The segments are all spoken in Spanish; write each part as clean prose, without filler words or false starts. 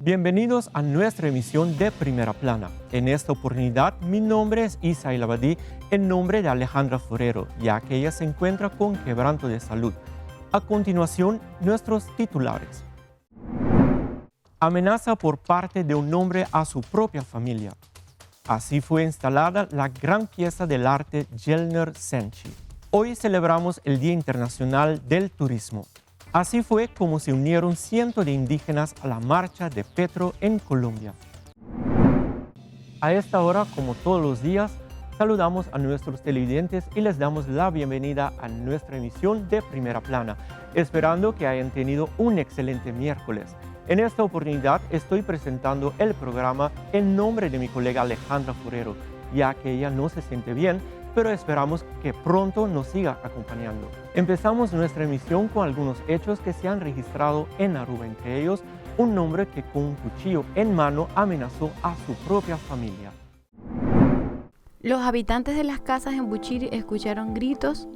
Bienvenidos a nuestra emisión de Primera Plana. En esta oportunidad, mi nombre es Isaí Labadí, en nombre de Alejandra Forero, ya que ella se encuentra con quebranto de salud. A continuación, nuestros titulares. Amenaza por parte de un hombre a su propia familia. Así fue instalada la gran pieza del arte Jelner Senchi. Hoy celebramos el Día Internacional del Turismo. Así fue como se unieron cientos de indígenas a la marcha de Petro en Colombia. A esta hora, como todos los días, saludamos a nuestros televidentes y les damos la bienvenida a nuestra emisión de Primera Plana, esperando que hayan tenido un excelente miércoles. En esta oportunidad estoy presentando el programa en nombre de mi colega Alejandra Forero, ya que ella no se siente bien, pero esperamos que pronto nos siga acompañando. Empezamos nuestra emisión con algunos hechos que se han registrado en Aruba, entre ellos un hombre que con un cuchillo en mano amenazó a su propia familia. Los habitantes de las casas en Buchiri escucharon gritos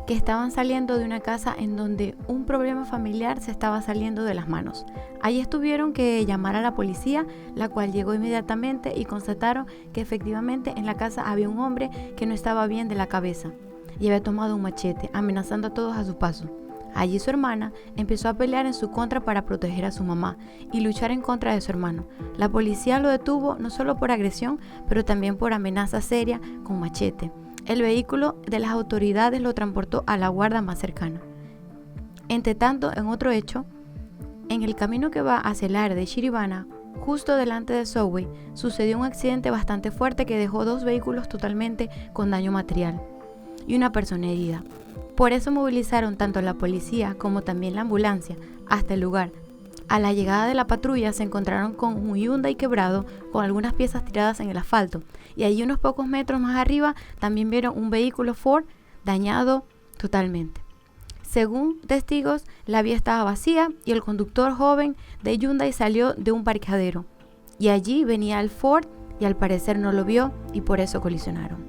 que estaban saliendo de una casa en donde un problema familiar se estaba saliendo de las manos. Allí tuvieron que llamar a la policía, la cual llegó inmediatamente y constataron que efectivamente en la casa había un hombre que no estaba bien de la cabeza y había tomado un machete, amenazando a todos a su paso. Allí su hermana empezó a pelear en su contra para proteger a su mamá y luchar en contra de su hermano. La policía lo detuvo no solo por agresión, pero también por amenaza seria con machete. El vehículo de las autoridades lo transportó a la guardia más cercana. Entre tanto, en otro hecho, en el camino que va hacia el área de Chiribana, justo delante de Subway, sucedió un accidente bastante fuerte que dejó 2 vehículos totalmente con daño material y una persona herida. Por eso movilizaron tanto la policía como también la ambulancia hasta el lugar. A la llegada de la patrulla se encontraron con un Hyundai quebrado con algunas piezas tiradas en el asfalto y allí unos pocos metros más arriba también vieron un vehículo Ford dañado totalmente. Según testigos, la vía estaba vacía y el conductor joven de Hyundai salió de un parqueadero y allí venía el Ford y al parecer no lo vio y por eso colisionaron.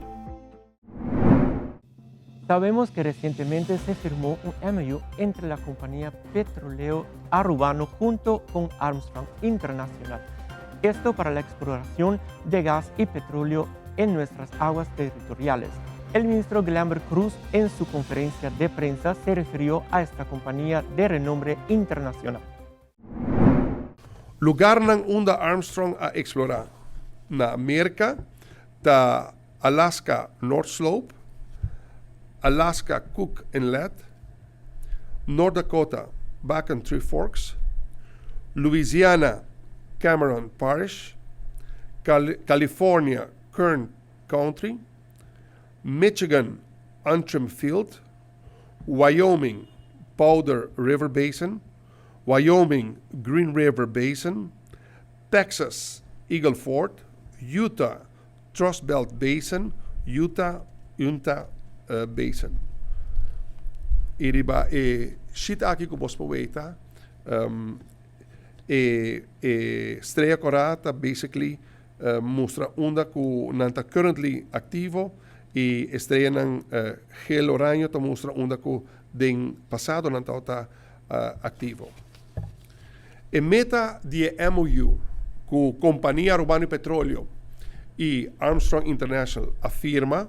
Sabemos que recientemente se firmó un MOU entre la compañía Petroleo Arubano junto con Armstrong International. Esto para la exploración de gas y petróleo en nuestras aguas territoriales. El ministro Glambert Cruz en su conferencia de prensa se refirió a esta compañía de renombre internacional. Lugar nang unda Armstrong a explorar na América, da Alaska North Slope, Alaska Cook Inlet, North Dakota Bakken Three Forks, Louisiana Cameron Parish, California Kern Country, Michigan Antrim Field, Wyoming Powder River Basin, Wyoming Green River Basin, Texas Eagle Ford, Utah Trust Belt Basin, Utah Basin. Iriba shita aqui com os poeta Estrella Corata basically mostra onda que nanta currently activo e Estrella nan gel oranho to mostra onda que den passado nanta ota activo. E meta de MOU com Companhia Urbano e Petróleo e Armstrong International afirma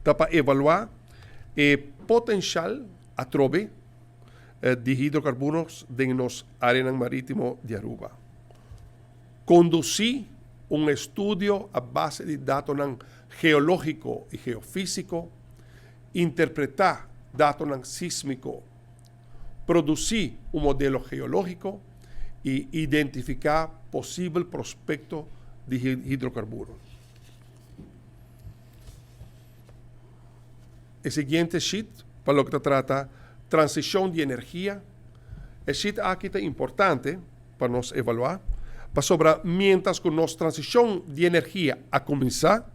para evaluar o potencial a trove de hidrocarburos de nos áreas marítimas de Aruba. Conducir um estudo a base de dados geológico e geofísico, interpretar dados sísmico, produzir um modelo geológico e identificar possível prospecto de hidrocarburos. El siguiente sheet, para lo que trata transición de energía, el sheet aquí es importante para nos evaluar, para sobre mientras que nuestra transición de energía a comenzar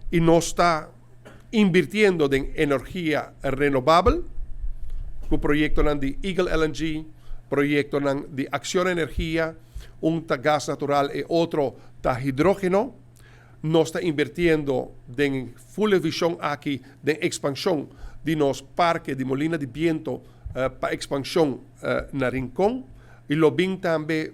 y nos está invirtiendo en energía renovable, con proyecto de Eagle LNG, proyecto de Acción Energía, un gas natural y otro hidrógeno, nos está invirtiendo en full visión aquí de expansión de los parques de molina de viento para expansión en Rincón, y lo bin también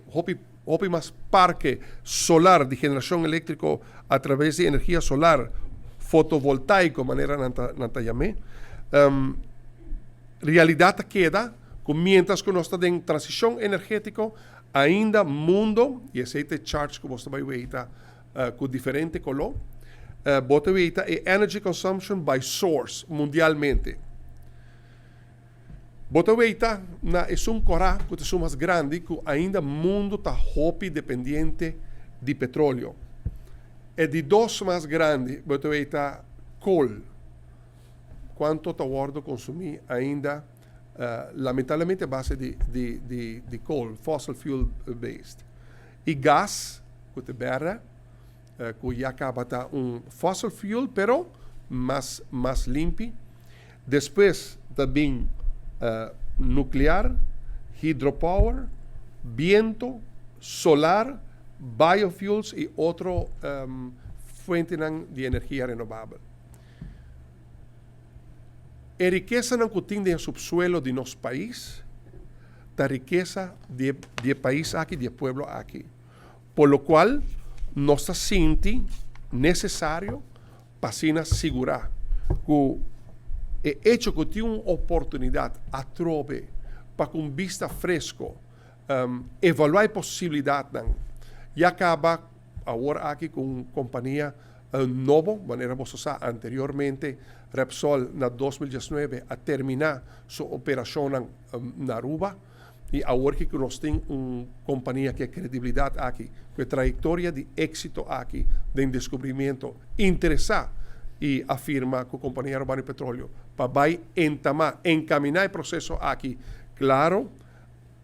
hopi más parque solar de generación eléctrica a través de energía solar fotovoltaico, manera nanta llamé. Realidad queda mientras que nós está en transición energética ainda mundo, y ese chart que você vai ver con diferente color, você vai energy consumption by source mundialmente. Você vai es un corá que é mais grande que ainda mundo está hopi dependiente de petróleo. E de dos mais grandes, você vai coal. Quanto está guardo consumir ainda lamentablemente a base de coal, fossil fuel based. E gás, que te berra, que já acaba tá fossil fuel, pero mais limpo. Depois também nuclear, hidropower, viento, solar, biofuels e outro fuente de energia renovável. A riqueza não tem em subsuelo de nosso país, da riqueza de país aqui, de pueblo aqui. Por lo qual, nós sente necessário para segurar que o hecho que tem uma oportunidade a trove para com vista fresco evaluar a possibilidade e acaba agora aqui com uma companhia nova, maneira você sabe anteriormente Repsol na 2019 a terminar sua operação na Aruba e agora que nós temos uma companhia que é credibilidade aqui, com trajetória de êxito aqui, de descobrimento, interessar e afirma que a Companhia Urbana de Petróleo vai encaminhar o processo aqui. Claro,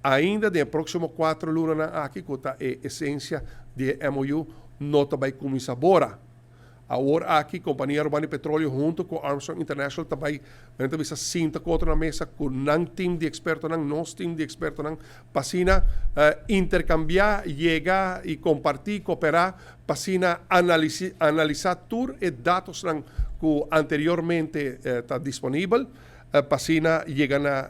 ainda de próximo 4 lunas aqui, que é a essência de MOU, não vai começar agora. Agora aqui, Companhia Urbana de Petróleo, junto com Armstrong International, também se sinta com outra na mesa, com um time de expertos, nosso time de expertos, para intercambiar, chegar e compartilhar, cooperar, para analisar todos os dados que anteriormente está disponível, para chegar na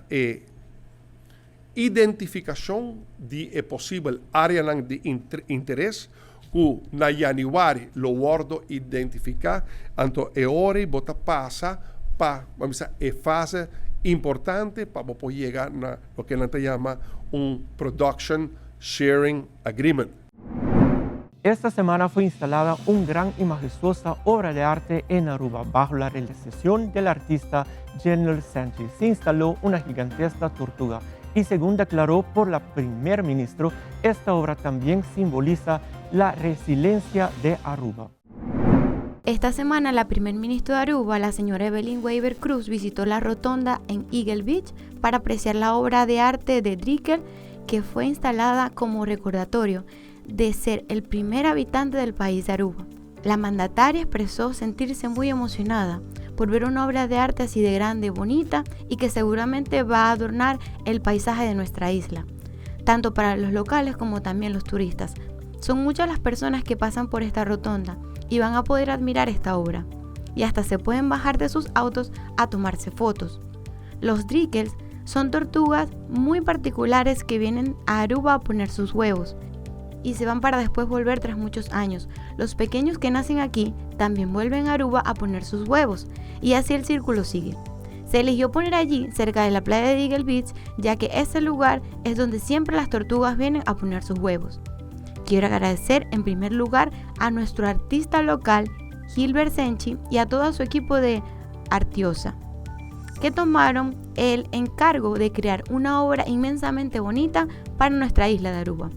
identificação de possível área de interesse, que na januário lo guardo identificar, então é hora bota passa para a fase importante para poder chegar na o que nós chama production sharing agreement. Esta semana fue instalada una gran y majestuosa obra de arte en Aruba. Bajo la realización del artista Jelner Sanchi se instaló una gigantesca tortuga y, según declaró por la primer ministro, esta obra también simboliza la resiliencia de Aruba. Esta semana la primer ministro de Aruba, la señora Evelyn Weber Cruz, visitó la rotonda en Eagle Beach para apreciar la obra de arte de Drickel, que fue instalada como recordatorio de ser el primer habitante del país de Aruba. La mandataria expresó sentirse muy emocionada por ver una obra de arte así de grande, bonita y que seguramente va a adornar el paisaje de nuestra isla, tanto para los locales como también los turistas. Son muchas las personas que pasan por esta rotonda y van a poder admirar esta obra, y hasta se pueden bajar de sus autos a tomarse fotos. Los Drickels son tortugas muy particulares que vienen a Aruba a poner sus huevos y se van para después volver tras muchos años. Los pequeños que nacen aquí también vuelven a Aruba a poner sus huevos, y así el círculo sigue. Se eligió poner allí, cerca de la playa de Eagle Beach, ya que ese lugar es donde siempre las tortugas vienen a poner sus huevos. Quiero agradecer en primer lugar a nuestro artista local, Gilbert Senchi, y a todo su equipo de Artiosa, que tomaron el encargo de crear una obra inmensamente bonita para nuestra isla de Aruba.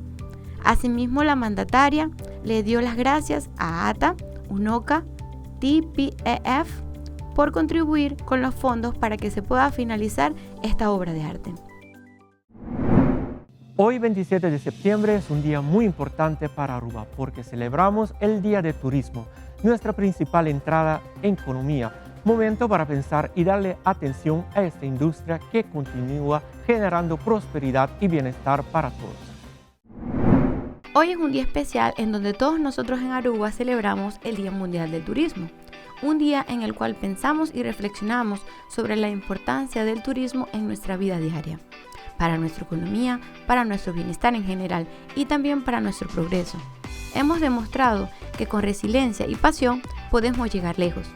Asimismo, la mandataria le dio las gracias a ATA, UNOCA, TPEF por contribuir con los fondos para que se pueda finalizar esta obra de arte. Hoy, 27 de septiembre, es un día muy importante para Aruba porque celebramos el Día de Turismo, nuestra principal entrada en economía. Momento para pensar y darle atención a esta industria que continúa generando prosperidad y bienestar para todos. Hoy es un día especial en donde todos nosotros en Aruba celebramos el Día Mundial del Turismo, un día en el cual pensamos y reflexionamos sobre la importancia del turismo en nuestra vida diaria. para nuestra economía, para nuestro bienestar en general y también para nuestro progreso. Hemos demostrado que con resiliencia y pasión podemos llegar lejos.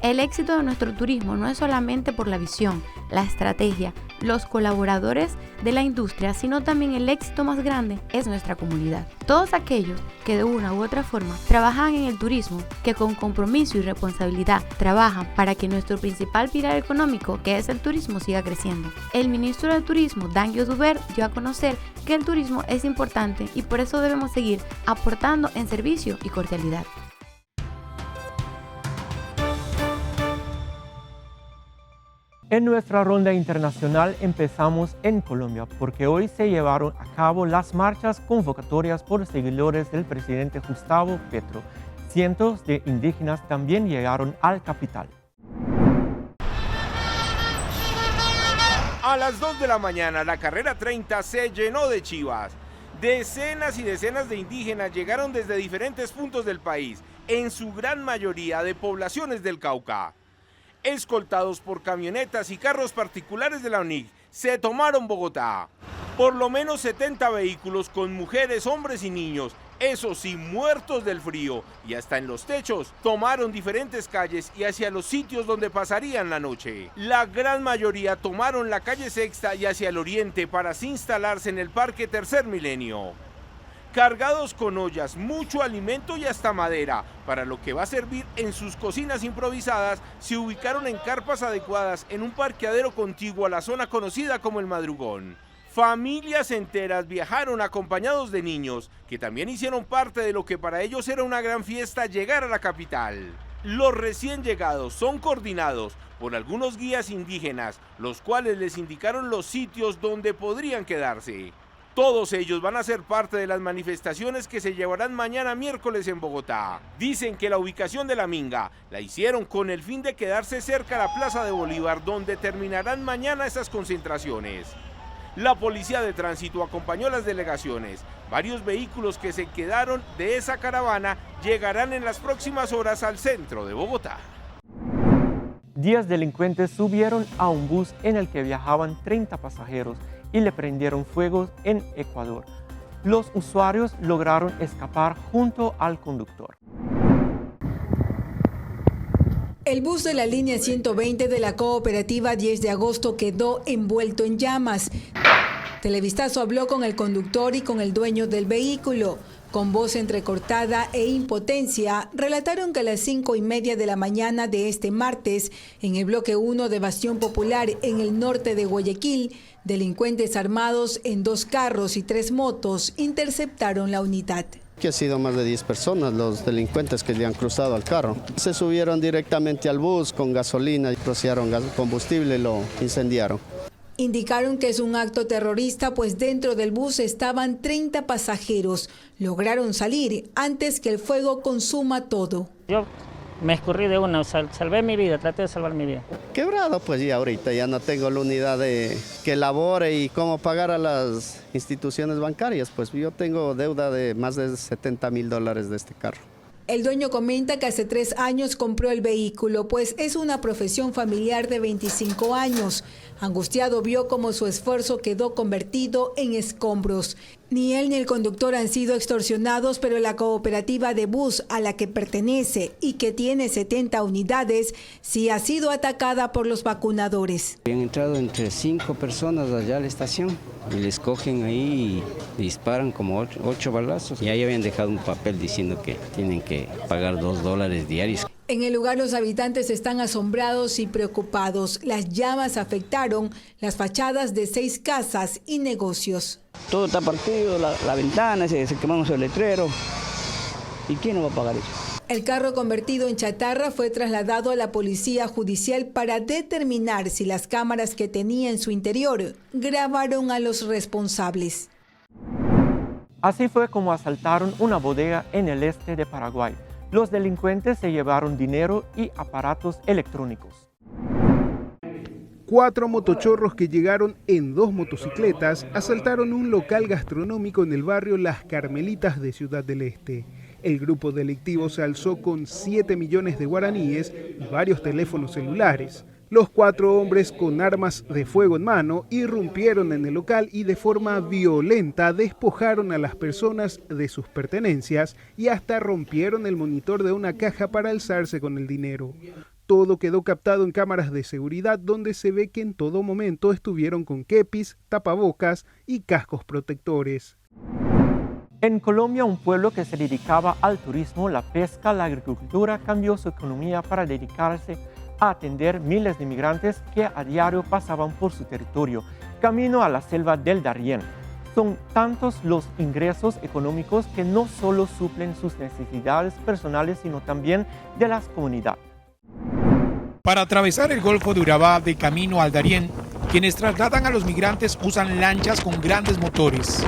El éxito de nuestro turismo no es solamente por la visión, la estrategia, los colaboradores de la industria, sino también el éxito más grande es nuestra comunidad. Todos aquellos que de una u otra forma trabajan en el turismo, que con compromiso y responsabilidad trabajan para que nuestro principal pilar económico, que es el turismo, siga creciendo. El ministro de Turismo, Daniel Dubert, dio a conocer que el turismo es importante y por eso debemos seguir aportando en servicio y cordialidad. En nuestra ronda internacional empezamos en Colombia porque hoy se llevaron a cabo las marchas convocatorias por seguidores del presidente Gustavo Petro. Cientos de indígenas también llegaron al capital. A las 2 de la mañana, la carrera 30 se llenó de chivas. Decenas y decenas de indígenas llegaron desde diferentes puntos del país, en su gran mayoría de poblaciones del Cauca. Escoltados por camionetas y carros particulares de la UNIC, se tomaron Bogotá. Por lo menos 70 vehículos con mujeres, hombres y niños, esos sí muertos del frío, y hasta en los techos, tomaron diferentes calles y hacia los sitios donde pasarían la noche. La gran mayoría tomaron la calle Sexta y hacia el oriente para así instalarse en el Parque Tercer Milenio. Cargados con ollas, mucho alimento y hasta madera, para lo que va a servir en sus cocinas improvisadas, se ubicaron en carpas adecuadas en un parqueadero contiguo a la zona conocida como El Madrugón. Familias enteras viajaron acompañados de niños, que también hicieron parte de lo que para ellos era una gran fiesta llegar a la capital. Los recién llegados son coordinados por algunos guías indígenas, los cuales les indicaron los sitios donde podrían quedarse. Todos ellos van a ser parte de las manifestaciones que se llevarán mañana miércoles en Bogotá. Dicen que la ubicación de la minga la hicieron con el fin de quedarse cerca a la Plaza de Bolívar, donde terminarán mañana esas concentraciones. La policía de tránsito acompañó a las delegaciones. Varios vehículos que se quedaron de esa caravana llegarán en las próximas horas al centro de Bogotá. 10 delincuentes subieron a un bus en el que viajaban 30 pasajeros y le prendieron fuego en Ecuador. Los usuarios lograron escapar junto al conductor. El bus de la línea 120 de la cooperativa 10 de agosto quedó envuelto en llamas. Televistazo habló con el conductor y con el dueño del vehículo. Con voz entrecortada e impotencia, relataron que a las 5:30 de la mañana de este martes, en el bloque 1 de Bastión Popular, en el norte de Guayaquil, delincuentes armados en 2 carros y 3 motos interceptaron la unidad. Que ha sido más de 10 personas los delincuentes que le han cruzado al carro. Se subieron directamente al bus con gasolina, rociaron combustible y lo incendiaron. Indicaron que es un acto terrorista, pues dentro del bus estaban 30 pasajeros. Lograron salir antes que el fuego consuma todo. Yo me escurrí de una, salvé mi vida, traté de salvar mi vida. Quebrado, pues ya ahorita ya no tengo la unidad que elabore y cómo pagar a las instituciones bancarias. Pues yo tengo deuda de más de $70,000 de este carro. El dueño comenta que hace 3 años compró el vehículo, pues es una profesión familiar de 25 años. Angustiado vio cómo su esfuerzo quedó convertido en escombros. Ni él ni el conductor han sido extorsionados, pero la cooperativa de bus a la que pertenece y que tiene 70 unidades, sí ha sido atacada por los vacunadores. Habían entrado entre 5 personas allá a la estación y les cogen ahí y disparan como 8 balazos. Y ahí habían dejado un papel diciendo que tienen que pagar $2 diarios. En el lugar los habitantes están asombrados y preocupados. Las llamas afectaron las fachadas de 6 casas y negocios. Todo está partido, la ventana, se quemaron el letrero. ¿Y quién no va a pagar eso? El carro convertido en chatarra fue trasladado a la policía judicial para determinar si las cámaras que tenía en su interior grabaron a los responsables. Así fue como asaltaron una bodega en el este de Paraguay. Los delincuentes se llevaron dinero y aparatos electrónicos. 4 motochorros que llegaron en 2 motocicletas asaltaron un local gastronómico en el barrio Las Carmelitas de Ciudad del Este. El grupo delictivo se alzó con 7 millones de guaraníes y varios teléfonos celulares. Los 4 hombres con armas de fuego en mano irrumpieron en el local y de forma violenta despojaron a las personas de sus pertenencias y hasta rompieron el monitor de una caja para alzarse con el dinero. Todo quedó captado en cámaras de seguridad donde se ve que en todo momento estuvieron con kepis, tapabocas y cascos protectores. En Colombia, un pueblo que se dedicaba al turismo, la pesca, la agricultura, cambió su economía para dedicarse a atender miles de migrantes que a diario pasaban por su territorio, camino a la selva del Darién. Son tantos los ingresos económicos que no solo suplen sus necesidades personales, sino también de las comunidades. Para atravesar el Golfo de Urabá de camino al Darién, quienes trasladan a los migrantes usan lanchas con grandes motores.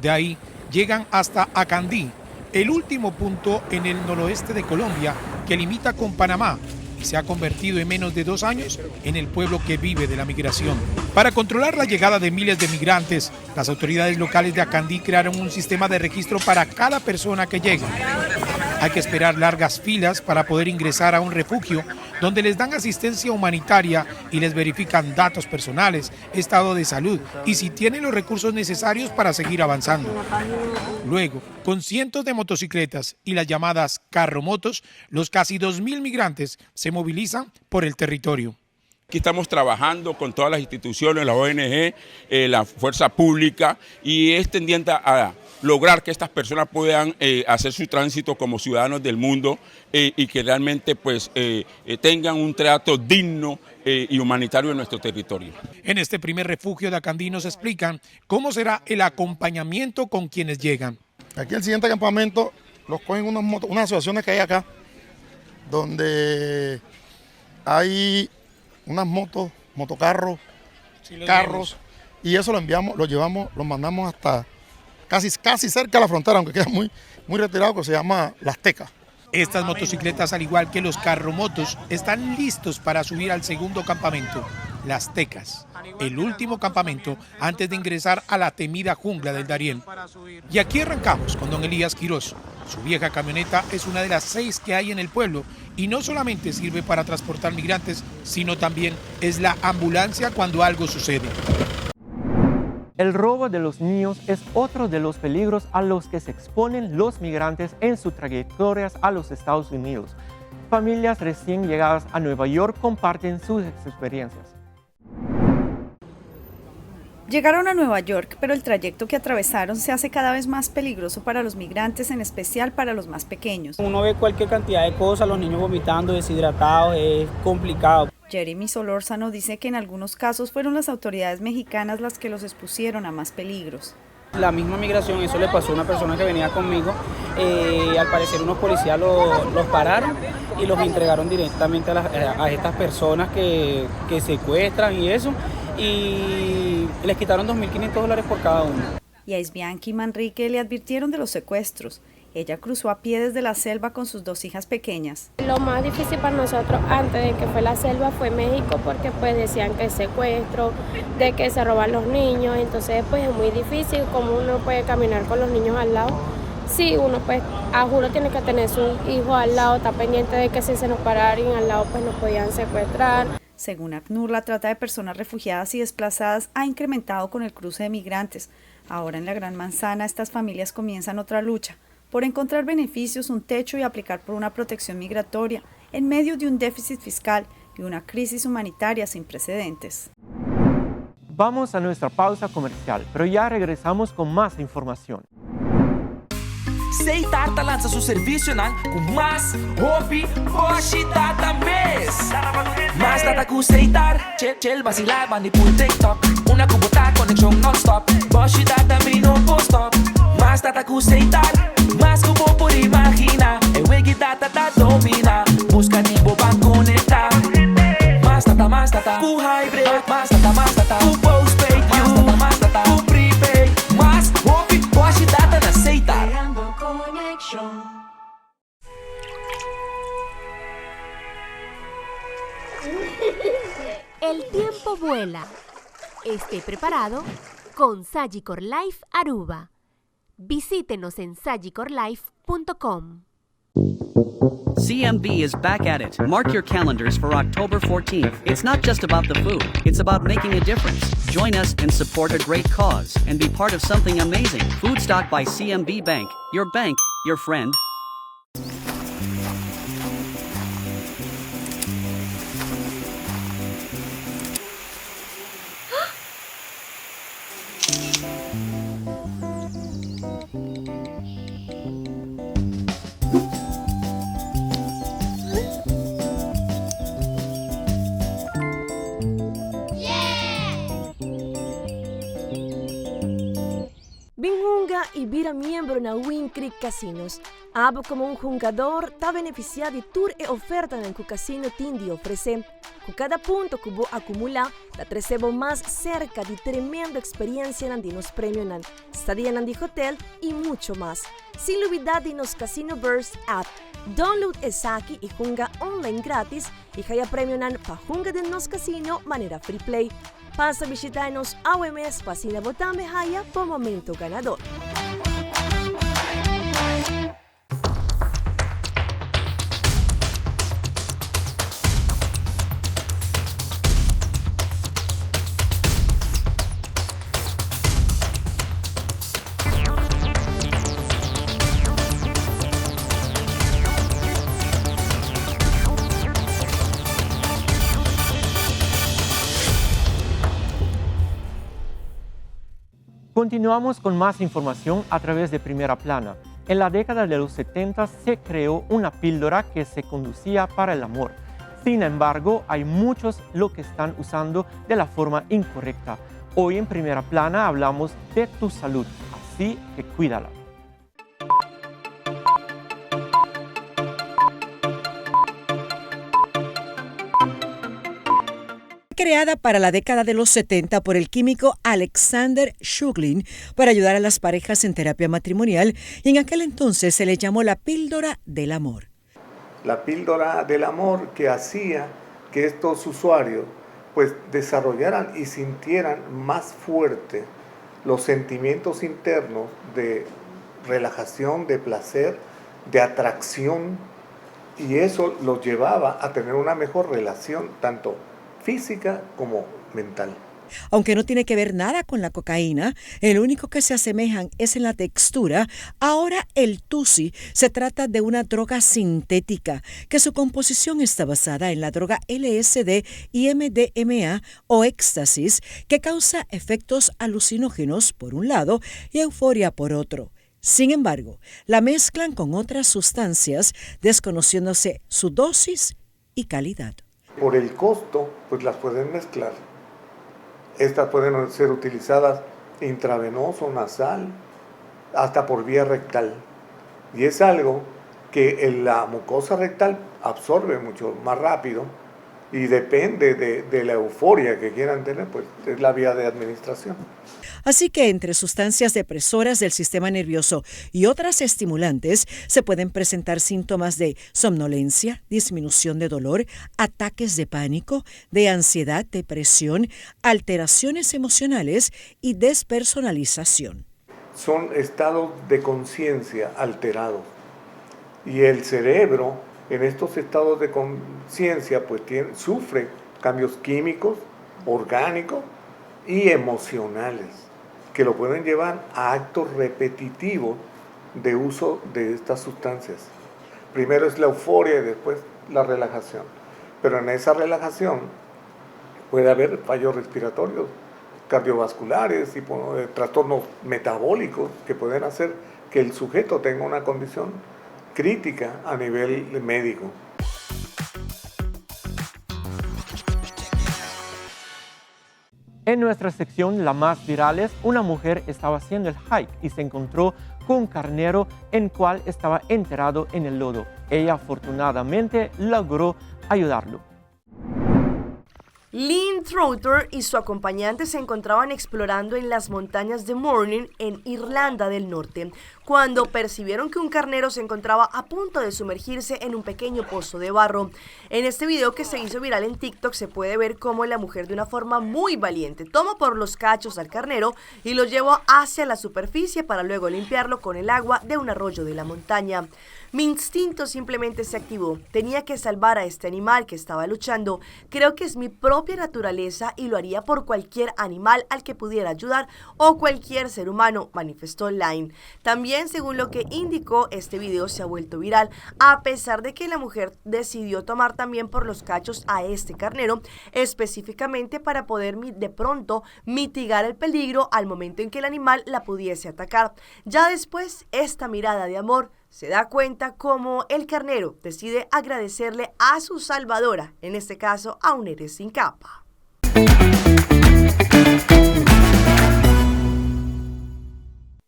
De ahí llegan hasta Acandí, el último punto en el noroeste de Colombia que limita con Panamá y se ha convertido en menos de 2 años en el pueblo que vive de la migración. Para controlar la llegada de miles de migrantes, las autoridades locales de Acandí crearon un sistema de registro para cada persona que llega. Hay que esperar largas filas para poder ingresar a un refugio donde les dan asistencia humanitaria y les verifican datos personales, estado de salud y si tienen los recursos necesarios para seguir avanzando. Luego, con cientos de motocicletas y las llamadas carromotos, los casi 2.000 migrantes se movilizan por el territorio. Aquí estamos trabajando con todas las instituciones, la ONG, la fuerza pública, y es tendiente a lograr que estas personas puedan hacer su tránsito como ciudadanos del mundo y que realmente pues, tengan un trato digno y humanitario en nuestro territorio. En este primer refugio de Acandí nos explican cómo será el acompañamiento con quienes llegan. Aquí el siguiente campamento los cogen unas asociaciones que hay acá, donde hay unas motos, motocarros, carros, y eso lo llevamos, lo mandamos hasta casi cerca de la frontera, aunque queda muy retirado, que se llama Las Tecas. Estas motocicletas, al igual que los carromotos, están listos para subir al segundo campamento, Las Tecas, el último campamento antes de ingresar a la temida jungla del Darién. Y aquí arrancamos con don Elías Quirós. Su vieja camioneta es una de las 6 que hay en el pueblo y no solamente sirve para transportar migrantes, sino también es la ambulancia cuando algo sucede. El robo de los niños es otro de los peligros a los que se exponen los migrantes en sus trayectorias a los Estados Unidos. Familias recién llegadas a Nueva York comparten sus experiencias. Llegaron a Nueva York, pero el trayecto que atravesaron se hace cada vez más peligroso para los migrantes, en especial para los más pequeños. Uno ve cualquier cantidad de cosas, los niños vomitando, deshidratados, es complicado. Jeremy Solórzano dice que en algunos casos fueron las autoridades mexicanas las que los expusieron a más peligros. La misma migración, eso le pasó a una persona que venía conmigo, al parecer unos policías los pararon y los entregaron directamente a estas personas que secuestran y eso, y les quitaron $2.500 por cada uno. Y a Isbianchi Manrique le advirtieron de los secuestros. Ella cruzó a pie desde la selva con sus 2 hijas pequeñas. Lo más difícil para nosotros antes de que fue la selva fue México, porque pues decían que es secuestro, de que se roban los niños, entonces pues es muy difícil como uno puede caminar con los niños al lado. Sí, uno pues a juro tiene que tener su hijo al lado, está pendiente de que si se nos pararan al lado pues nos podían secuestrar. Según ACNUR, la trata de personas refugiadas y desplazadas ha incrementado con el cruce de migrantes. Ahora en la Gran Manzana estas familias comienzan otra lucha por encontrar beneficios, un techo y aplicar por una protección migratoria en medio de un déficit fiscal y una crisis humanitaria sin precedentes. Vamos a nuestra pausa comercial, pero ya regresamos con más información. Sei Tarta lança seu serviço com mais hobby, hoje data mês. Mais data com Sei Tar, chill vacilar, manipul TikTok. Una cubota connection non-stop, hoje data me no post-stop. Mais data com Sei Tar, mais que vou por imaginar. É wiki data da domina, busca tipo pra conectar. Mais data, com hybrid, mais data, com postpaid, mais data, com prepaid. Mais hobby, hoje data na Sei Tar. El tiempo vuela. Esté preparado con Sagicor Life Aruba. Visítenos en sagicorlife.com. CMB is back at it. Mark your calendars for October 14th. It's not just about the food, it's about making a difference. Join us and support a great cause and be part of something amazing. Foodstock by CMB Bank. Your bank, your friend. Binhunga e vira membro na Win Creek Casinos. Abo como um jogador está beneficiado de tour e oferta no que o casino Tindi oferece. Com cada ponto que vos acumula, te recebo mais cerca de tremenda experiencia en nos premios en estadía en hotel y mucho más. Sin olvidar de nos Casino Burst app. Download Esaki y junga online gratis y haya premio pa junga de nos casino manera free play. Pasa a visitarnos a OMS Pasina Botame Haya por momento ganador. Continuamos con más información a través de Primera Plana. En la década de los 70 se creó una píldora que se conducía para el amor. Sin embargo, hay muchos lo que están usando de la forma incorrecta. Hoy en Primera Plana hablamos de tu salud, así que cuídala. Creada para la década de los 70 por el químico Alexander Shuglin para ayudar a las parejas en terapia matrimonial, y en aquel entonces se le llamó la píldora del amor. La píldora del amor que hacía que estos usuarios pues desarrollaran y sintieran más fuerte los sentimientos internos de relajación, de placer, de atracción, y eso los llevaba a tener una mejor relación tanto física como mental. Aunque no tiene que ver nada con la cocaína, el único que se asemejan es en la textura. Ahora el Tusi se trata de una droga sintética que su composición está basada en la droga LSD y MDMA o éxtasis, que causa efectos alucinógenos por un lado y euforia por otro. Sin embargo, la mezclan con otras sustancias, desconociéndose su dosis y calidad. Por el costo, pues las pueden mezclar. Estas pueden ser utilizadas intravenoso, nasal, hasta por vía rectal. Y es algo que la mucosa rectal absorbe mucho más rápido y depende de la euforia que quieran tener, pues es la vía de administración. Así que entre sustancias depresoras del sistema nervioso y otras estimulantes se pueden presentar síntomas de somnolencia, disminución de dolor, ataques de pánico, de ansiedad, depresión, alteraciones emocionales y despersonalización. Son estados de conciencia alterados y el cerebro en estos estados de conciencia pues sufre cambios químicos, orgánicos y emocionales que lo pueden llevar a actos repetitivos de uso de estas sustancias. Primero es la euforia y después la relajación. Pero en esa relajación puede haber fallos respiratorios, cardiovasculares, trastornos metabólicos que pueden hacer que el sujeto tenga una condición crítica a nivel médico. En nuestra sección, la más virales, una mujer estaba haciendo el hike y se encontró con un carnero en cual estaba enterrado en el lodo. Ella afortunadamente logró ayudarlo. Lynn Trotter y su acompañante se encontraban explorando en las montañas de Mourne, en Irlanda del Norte, cuando percibieron que un carnero se encontraba a punto de sumergirse en un pequeño pozo de barro. En este video que se hizo viral en TikTok se puede ver cómo la mujer, de una forma muy valiente, toma por los cachos al carnero y lo lleva hacia la superficie para luego limpiarlo con el agua de un arroyo de la montaña. Mi instinto simplemente se activó. Tenía que salvar a este animal que estaba luchando. Creo que es mi propia naturaleza y lo haría por cualquier animal al que pudiera ayudar o cualquier ser humano, manifestó Line. También, según lo que indicó, este video se ha vuelto viral, a pesar de que la mujer decidió tomar también por los cachos a este carnero, específicamente para poder de pronto mitigar el peligro al momento en que el animal la pudiese atacar. Ya después, esta mirada de amor se da cuenta cómo el carnero decide agradecerle a su salvadora, en este caso a un héroe sin capa.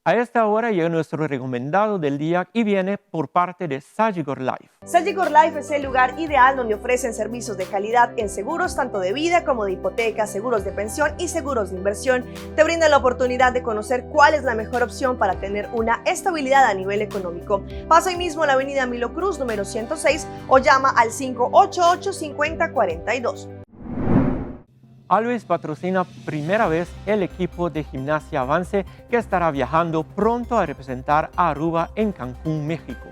A esta hora llega nuestro recomendado del día y viene por parte de Sagicor Life. Sagicor Life es el lugar ideal donde ofrecen servicios de calidad en seguros tanto de vida como de hipoteca, seguros de pensión y seguros de inversión. Te brindan la oportunidad de conocer cuál es la mejor opción para tener una estabilidad a nivel económico. Pasa hoy mismo a la avenida Milo Cruz, número 106, o llama al 588-5042. Always patrocina primera vez el equipo de Gimnasia Avance que estará viajando pronto a representar a Aruba en Cancún, México.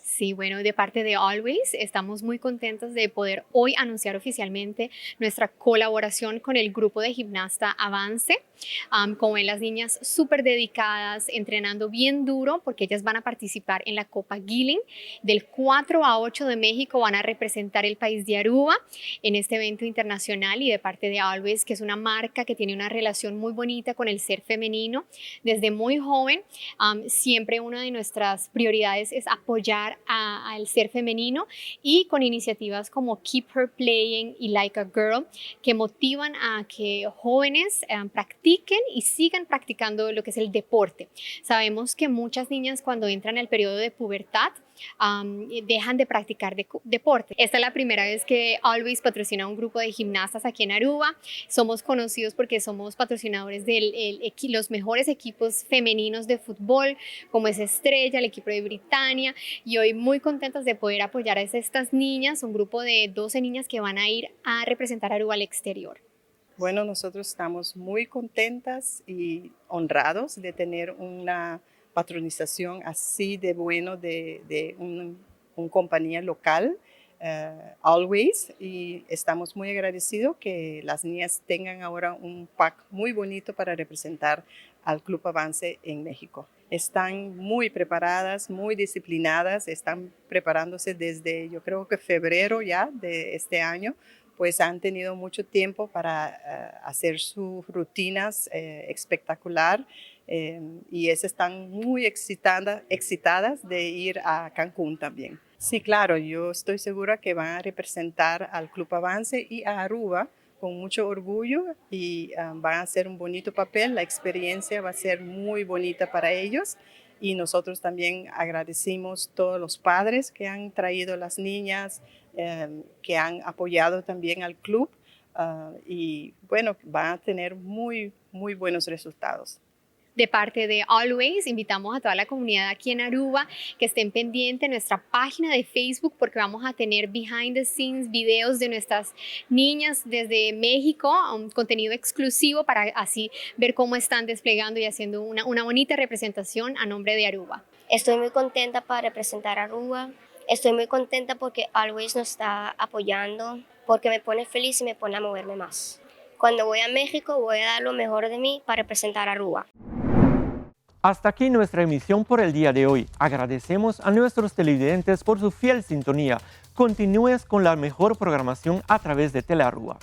Sí, bueno, de parte de Always estamos muy contentos de poder hoy anunciar oficialmente nuestra colaboración con el grupo de gimnasta Avance. Como ven, las niñas súper dedicadas, entrenando bien duro porque ellas van a participar en la Copa Guilin. Del 4 a 8 de México van a representar el país de Aruba en este evento internacional, y de parte de Always, que es una marca que tiene una relación muy bonita con el ser femenino. Desde muy joven, siempre una de nuestras prioridades es apoyar al ser femenino, y con iniciativas como Keep Her Playing y Like a Girl, que motivan a que jóvenes practiquen y sigan practicando lo que es el deporte. Sabemos que muchas niñas, cuando entran al periodo de pubertad, dejan de practicar deporte. Esta es la primera vez que Always patrocina un grupo de gimnastas aquí en Aruba. Somos conocidos porque somos patrocinadores de los mejores equipos femeninos de fútbol, como es Estrella, el equipo de Britannia, y hoy muy contentos de poder apoyar a estas niñas, un grupo de 12 niñas que van a ir a representar a Aruba al exterior. Bueno, nosotros estamos muy contentas y honrados de tener una patronización así de bueno de una compañía local, Always, y estamos muy agradecidos que las niñas tengan ahora un pack muy bonito para representar al Club Avance en México. Están muy preparadas, muy disciplinadas, están preparándose desde, yo creo que febrero ya de este año, pues han tenido mucho tiempo para hacer sus rutinas espectacular, y están muy excitadas de ir a Cancún también. Sí, claro, yo estoy segura que van a representar al Club Avance y a Aruba con mucho orgullo, y van a hacer un bonito papel. La experiencia va a ser muy bonita para ellos, y nosotros también agradecemos a todos los padres que han traído las niñas, que han apoyado también al club, y bueno, van a tener muy, muy buenos resultados. De parte de Always, invitamos a toda la comunidad aquí en Aruba que estén pendientes de nuestra página de Facebook, porque vamos a tener behind the scenes, videos de nuestras niñas desde México, un contenido exclusivo para así ver cómo están desplegando y haciendo una bonita representación a nombre de Aruba. Estoy muy contenta para representar a Aruba. Estoy muy contenta porque Always nos está apoyando, porque me pone feliz y me pone a moverme más. Cuando voy a México voy a dar lo mejor de mí para representar a Aruba. Hasta aquí nuestra emisión por el día de hoy. Agradecemos a nuestros televidentes por su fiel sintonía. Continúes con la mejor programación a través de Telearuba.